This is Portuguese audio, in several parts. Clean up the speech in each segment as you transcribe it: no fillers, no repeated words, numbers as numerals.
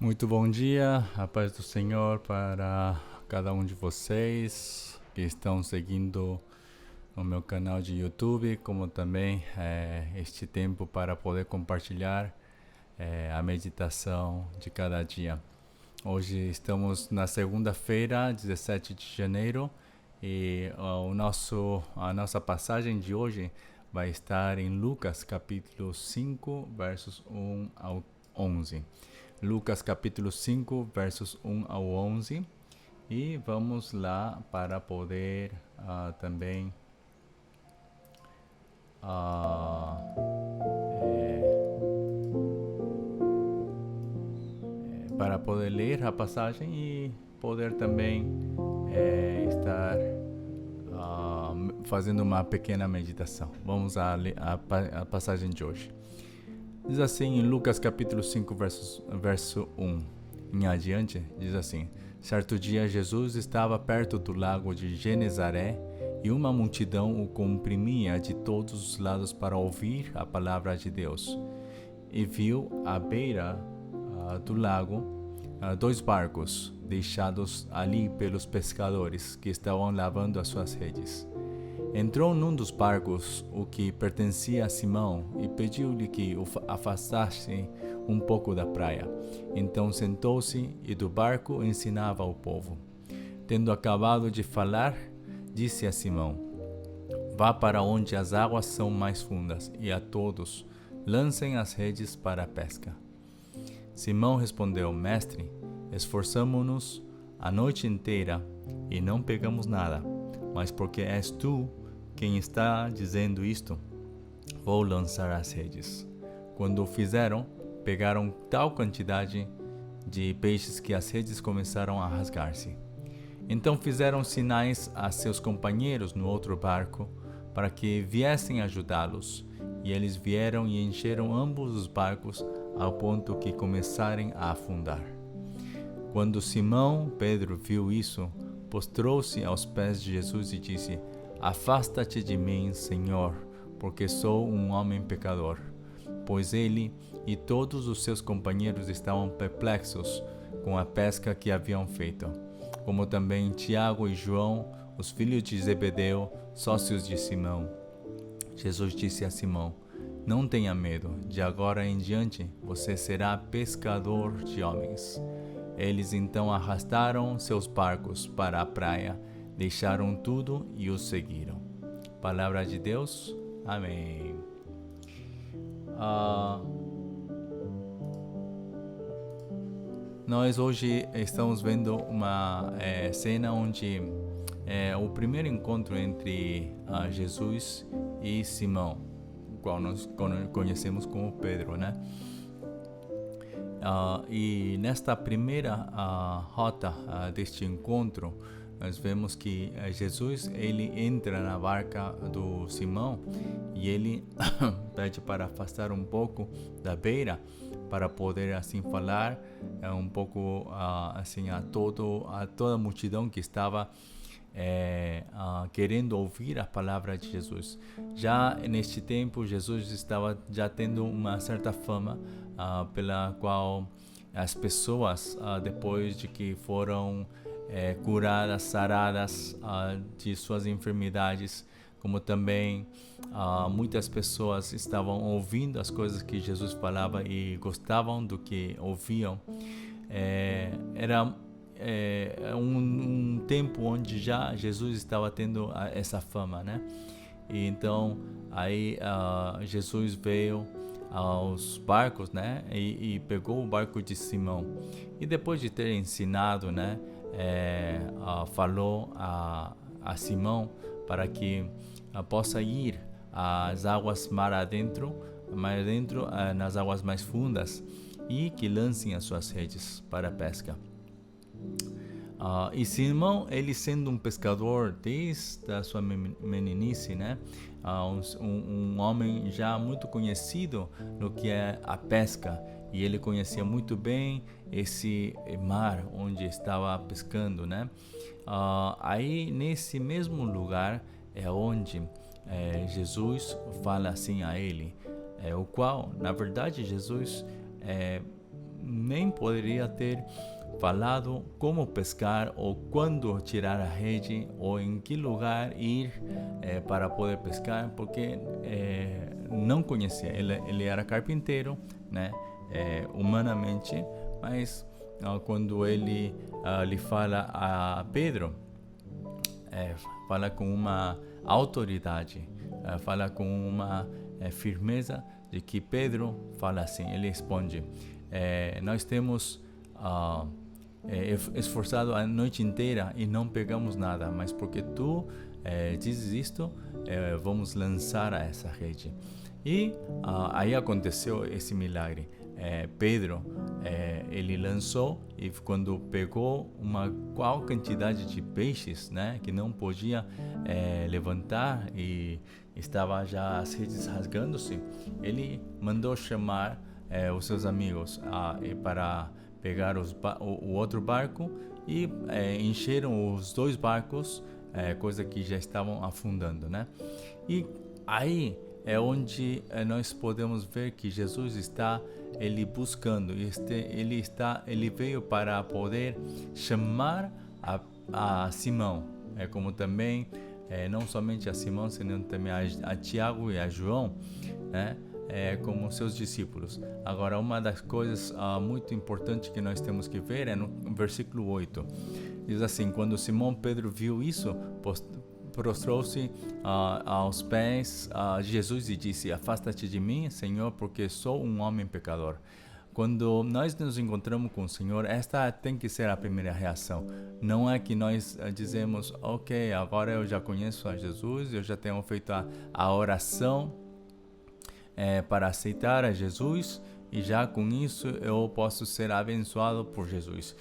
Muito bom dia, a paz do Senhor para cada um de vocês que estão seguindo o meu canal de YouTube, como também este tempo para poder compartilhar a meditação de cada dia. Hoje estamos na segunda-feira, 17 de janeiro, e a nossa passagem de hoje vai estar em Lucas capítulo 5, versos 1 ao 11. Lucas capítulo 5, versos 1 ao 11. E vamos lá para poder também para poder ler a passagem e poder também estar fazendo uma pequena meditação. Vamos a passagem de hoje. Diz assim em Lucas capítulo 5, verso 1 em adiante, diz assim: Certo dia Jesus estava perto do lago de Genezaré e uma multidão o comprimia de todos os lados para ouvir a palavra de Deus. E viu à beira do lago dois barcos deixados ali pelos pescadores que estavam lavando as suas redes. Entrou num dos barcos, o que pertencia a Simão, e pediu-lhe que o afastasse um pouco da praia. Então sentou-se e do barco ensinava ao povo. Tendo acabado de falar, disse a Simão: Vá para onde as águas são mais fundas, e a todos lancem as redes para a pesca. Simão respondeu: Mestre, esforçamo-nos a noite inteira e não pegamos nada, mas porque és tu quem está dizendo isto, vou lançar as redes. Quando o fizeram, pegaram tal quantidade de peixes que as redes começaram a rasgar-se. Então fizeram sinais a seus companheiros no outro barco para que viessem ajudá-los. E eles vieram e encheram ambos os barcos ao ponto que começarem a afundar. Quando Simão Pedro viu isso, prostrou-se aos pés de Jesus e disse: Afasta-te de mim, Senhor, porque sou um homem pecador. Pois ele e todos os seus companheiros estavam perplexos com a pesca que haviam feito, como também Tiago e João, os filhos de Zebedeu, sócios de Simão. Jesus disse a Simão: Não tenha medo, de agora em diante você será pescador de homens. Eles então arrastaram seus barcos para a praia, deixaram tudo e os seguiram. Palavra de Deus. Amém. Nós hoje estamos vendo uma cena onde o primeiro encontro entre Jesus e Simão, o qual nós conhecemos como Pedro, né? E nesta primeira rota deste encontro, nós vemos que Jesus ele entra na barca do Simão e ele pede para afastar um pouco da beira para poder assim falar um pouco assim a toda a multidão que estava querendo ouvir a palavra de Jesus. Já neste tempo, Jesus estava já tendo uma certa fama pela qual as pessoas, depois de que foram curadas, saradas de suas enfermidades, como também muitas pessoas estavam ouvindo as coisas que Jesus falava e gostavam do que ouviam. Era um tempo onde já Jesus estava tendo essa fama, né? E então aí Jesus veio aos barcos, né? E pegou o barco de Simão e depois de ter ensinado, né? Falou a Simão para que possa ir às águas mar adentro, nas águas mais fundas, e que lancem as suas redes para a pesca. E Simão, ele sendo um pescador desde a sua meninice, né? Um homem já muito conhecido no que é a pesca, e ele conhecia muito bem esse mar onde estava pescando, né? Aí nesse mesmo lugar é onde Jesus fala assim a ele, o qual, na verdade, Jesus nem poderia ter falado como pescar ou quando tirar a rede ou em que lugar ir para poder pescar, porque não conhecia. Ele era carpinteiro, né, humanamente, mas quando ele lhe fala a Pedro, fala com uma autoridade, fala com uma firmeza de que Pedro fala assim, ele responde, nós temos esforçado a noite inteira e não pegamos nada, mas porque tu dizes isto, vamos lançar essa rede. E aí aconteceu esse milagre. Pedro, ele lançou e quando pegou uma qual quantidade de peixes, né, que não podia levantar e estava já as redes rasgando-se, ele mandou chamar os seus amigos para pegar o outro barco e encheram os dois barcos, coisa que já estavam afundando, né? E aí é onde nós podemos ver que Jesus está ele buscando, ele veio para poder chamar a Simão, como também não somente a Simão, senão também a Tiago e a João, né? Como seus discípulos. Agora, uma das coisas muito importantes que nós temos que ver é no versículo 8. Diz assim, quando Simão Pedro viu isso, prostrou-se aos pés de Jesus e disse, afasta-te de mim, Senhor, porque sou um homem pecador. Quando nós nos encontramos com o Senhor, esta tem que ser a primeira reação. Não é que nós dizemos, ok, agora eu já conheço a Jesus, eu já tenho feito a oração para aceitar a Jesus e já com isso eu posso ser abençoado por Jesus.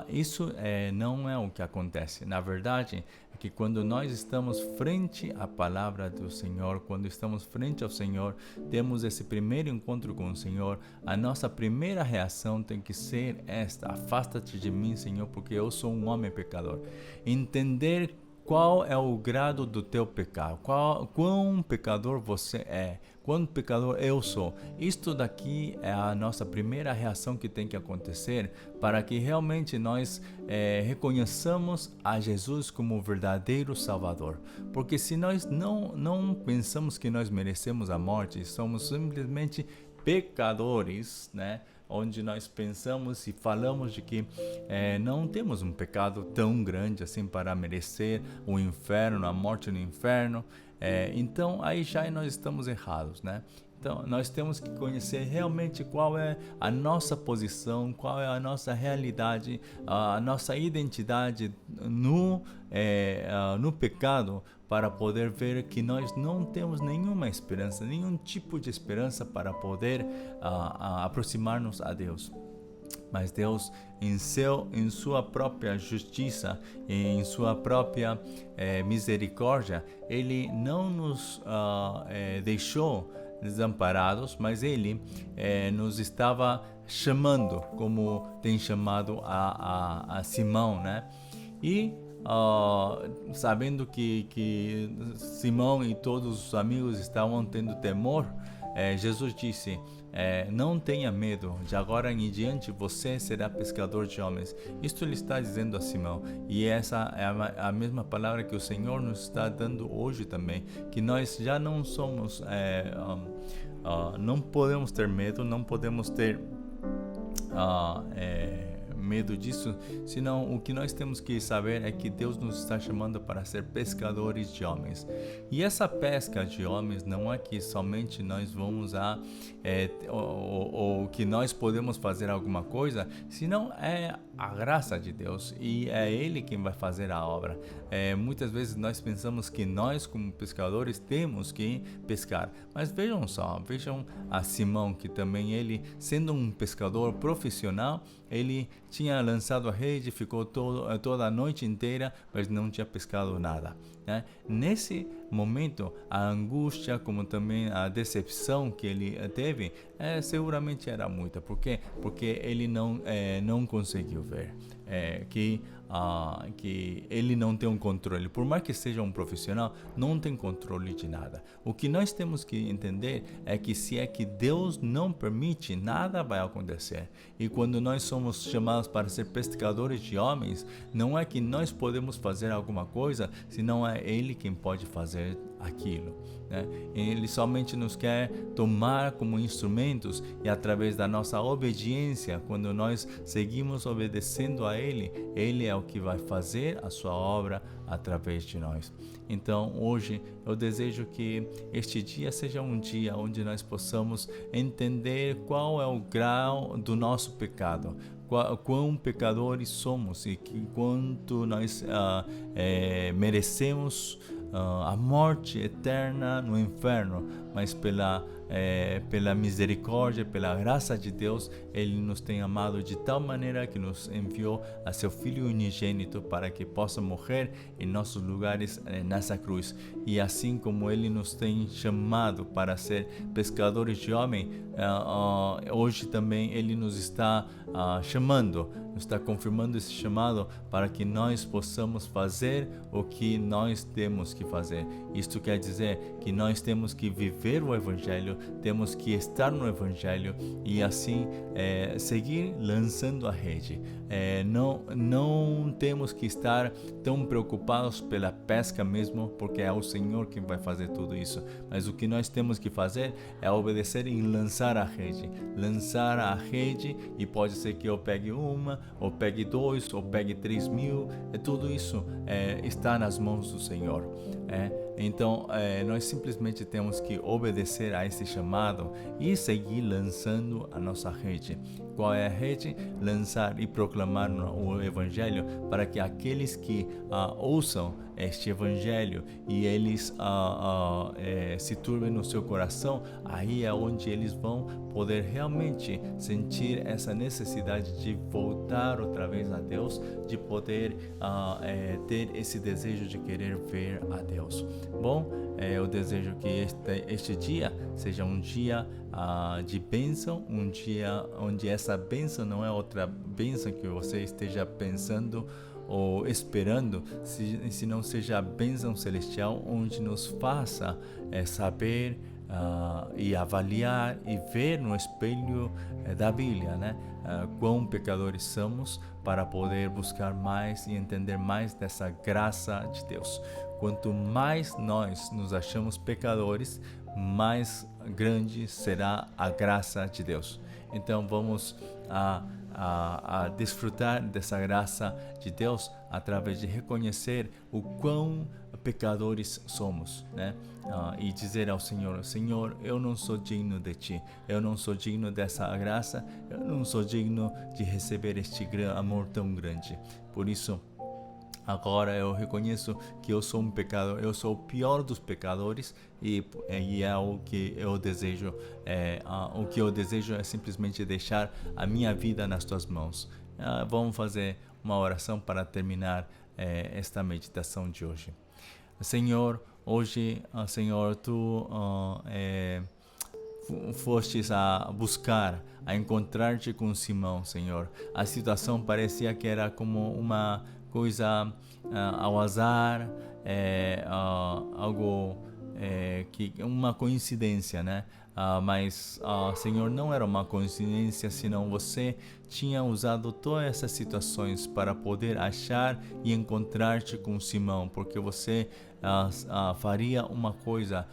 Isso não é o que acontece. Na verdade, é que quando nós estamos frente à palavra do Senhor, quando estamos frente ao Senhor, temos esse primeiro encontro com o Senhor, a nossa primeira reação tem que ser esta: afasta-te de mim, Senhor, porque eu sou um homem pecador. Entender qual é o grado do teu pecado, quão pecador você é, quão pecador eu sou. Isto daqui é a nossa primeira reação que tem que acontecer para que realmente nós reconheçamos a Jesus como o verdadeiro Salvador. Porque se nós não pensamos que nós merecemos a morte, somos simplesmente pecadores, né? Onde nós pensamos e falamos de que não temos um pecado tão grande assim para merecer o inferno, a morte no inferno, então aí já nós estamos errados, né? Então nós temos que conhecer realmente qual é a nossa posição, qual é a nossa realidade, a nossa identidade no pecado, para poder ver que nós não temos nenhuma esperança, nenhum tipo de esperança para poder aproximar-nos a Deus. Mas Deus, em sua própria justiça, em sua própria misericórdia, Ele não nos deixou desamparados, mas Ele nos estava chamando, como tem chamado a Simão, né? E sabendo que Simão e todos os amigos estavam tendo temor, Jesus disse, não tenha medo, de agora em diante você será pescador de homens. Isto ele está dizendo a Simão, e essa é a mesma palavra que o Senhor nos está dando hoje também, que nós já não somos, não podemos ter medo, não podemos ter medo disso, senão o que nós temos que saber é que Deus nos está chamando para ser pescadores de homens. E essa pesca de homens não é que somente nós vamos ou que nós podemos fazer alguma coisa, senão é a graça de Deus e é Ele quem vai fazer a obra. Muitas vezes nós pensamos que nós como pescadores temos que pescar, mas vejam a Simão, que também ele, sendo um pescador profissional, ele tinha lançado a rede, ficou toda a noite inteira, mas não tinha pescado nada, né? Nesse momento, a angústia, como também a decepção que ele teve, seguramente era muita. Por quê? Porque ele não conseguiu ver que que ele não tem um controle. Por mais que seja um profissional, não tem controle de nada. O que nós temos que entender é que se é que Deus não permite, nada vai acontecer. E quando nós somos chamados para ser pescadores de homens, não é que nós podemos fazer alguma coisa, senão é Ele quem pode fazer aquilo, né? Ele somente nos quer tomar como instrumentos, e através da nossa obediência, quando nós seguimos obedecendo a Ele, Ele é o que vai fazer a sua obra através de nós. Então hoje eu desejo que este dia seja um dia onde nós possamos entender qual é o grau do nosso pecado, quão pecadores somos e quanto nós merecemos a morte eterna no inferno, mas pela misericórdia, pela graça de Deus, Ele nos tem amado de tal maneira que nos enviou a seu Filho unigênito para que possa morrer em nossos lugares nessa cruz. E assim como Ele nos tem chamado para ser pescadores de homem, hoje também Ele nos está chamando, nos está confirmando esse chamado para que nós possamos fazer o que nós temos que fazer. Isto quer dizer que nós temos que viver o Evangelho, temos que estar no Evangelho e assim seguir lançando a rede. Não temos que estar tão preocupados pela pesca mesmo, porque é o Senhor quem vai fazer tudo isso. Mas o que nós temos que fazer é obedecer e lançar a rede. Lançar a rede, e pode ser que eu pegue uma, ou pegue 2, ou pegue 3.000. Tudo isso está nas mãos do Senhor. Então nós simplesmente temos que obedecer a esse chamado e seguir lançando a nossa rede. Qual é a rede? Lançar e proclamar o Evangelho, para que aqueles que ouçam este Evangelho e eles se turmem no seu coração, aí é onde eles vão poder realmente sentir essa necessidade de voltar outra vez a Deus, de poder ter esse desejo de querer ver a Deus. Bom, eu desejo que este dia seja um dia de bênção, um dia onde essa bênção não é outra bênção que você esteja pensando ou esperando, se não seja a bênção celestial, onde nos faça saber e avaliar e ver no espelho da Bíblia, né? Quão pecadores somos, para poder buscar mais e entender mais dessa graça de Deus. Quanto mais nós nos achamos pecadores, mais grande será a graça de Deus. Então vamos a desfrutar dessa graça de Deus através de reconhecer o quão pecadores somos, né? E dizer ao Senhor: Senhor, eu não sou digno de Ti, eu não sou digno dessa graça, eu não sou digno de receber este amor tão grande. Por isso, agora eu reconheço que eu sou um pecador, eu sou o pior dos pecadores, e é o que eu desejo. O que eu desejo é simplesmente deixar a minha vida nas Tuas mãos. Vamos fazer uma oração para terminar esta meditação de hoje. Senhor, hoje, Senhor, Tu fostes a buscar, a encontrar-te com Simão, Senhor. A situação parecia que era como uma coisa ao azar, algo que uma coincidência, né? Mas, Senhor, não era uma coincidência, senão você tinha usado todas essas situações para poder achar e encontrar-te com Simão, porque você faria uma coisa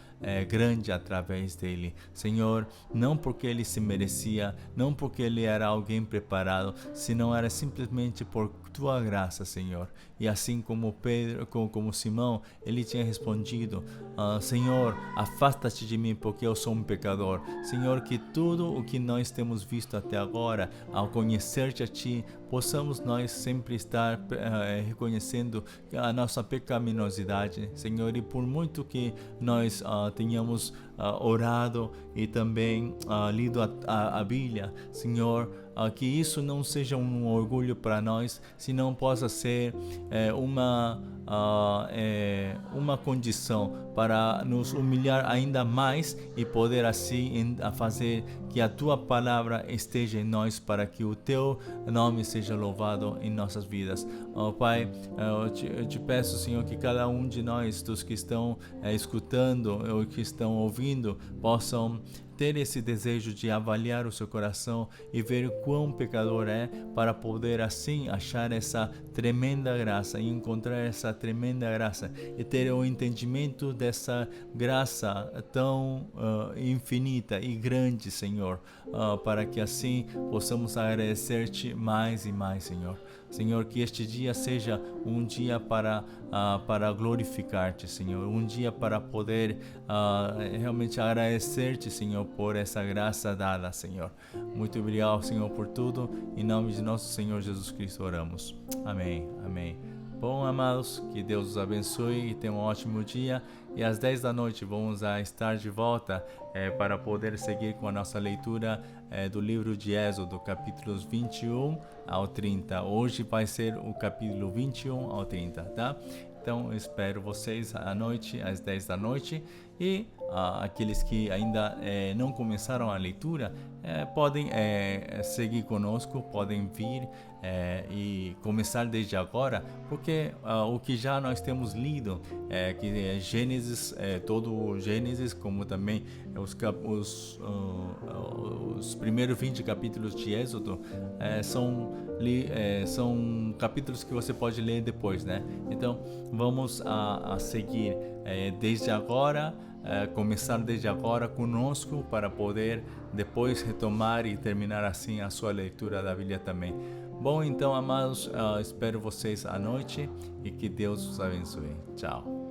grande através dele, Senhor, não porque ele se merecia, não porque ele era alguém preparado, senão era simplesmente por Tua graça, Senhor. E assim como como Simão, ele tinha respondido: Senhor, afasta-te de mim, porque eu sou um pecador. Senhor, que tudo o que nós temos visto até agora, ao conhecer-te a Ti, possamos nós sempre estar reconhecendo a nossa pecaminosidade, Senhor, e por muito que nós tenhamos orado e também lido a Bíblia, Senhor, que isso não seja um orgulho para nós, senão possa ser uma uma condição para nos humilhar ainda mais e poder assim fazer que a tua palavra esteja em nós, para que o teu nome seja louvado em nossas vidas. Pai, eu te peço, Senhor, que cada um de nós, dos que estão escutando ou que estão ouvindo, possam ter esse desejo de avaliar o seu coração e ver quão pecador é, para poder assim achar essa tremenda graça e encontrar essa tremenda graça e ter o entendimento dessa graça tão infinita e grande, Senhor, para que assim possamos agradecer-te mais e mais, Senhor. Senhor, que este dia seja um dia para glorificar-te, Senhor, um dia para poder realmente agradecer-te, Senhor, por essa graça dada, Senhor. Muito obrigado, Senhor, por tudo. Em nome de nosso Senhor Jesus Cristo oramos. Amém, amém. Bom, amados, que Deus os abençoe e tenham um ótimo dia. E às 10 da noite vamos estar de volta para poder seguir com a nossa leitura do livro de Êxodo, capítulos 21 ao 30. Hoje vai ser o capítulo 21 ao 30, tá? Então eu espero vocês à noite, às 10 da noite. E aqueles que ainda não começaram a leitura podem seguir conosco, podem vir e começar desde agora, porque o que já nós temos lido, que é Gênesis, todo o Gênesis, como também os primeiros 20 capítulos de Êxodo, são capítulos que você pode ler depois, né? Então vamos a seguir desde agora, começar desde agora conosco, para poder depois retomar e terminar assim a sua leitura da Bíblia também. Bom, então, amados, espero vocês à noite e que Deus os abençoe. Tchau.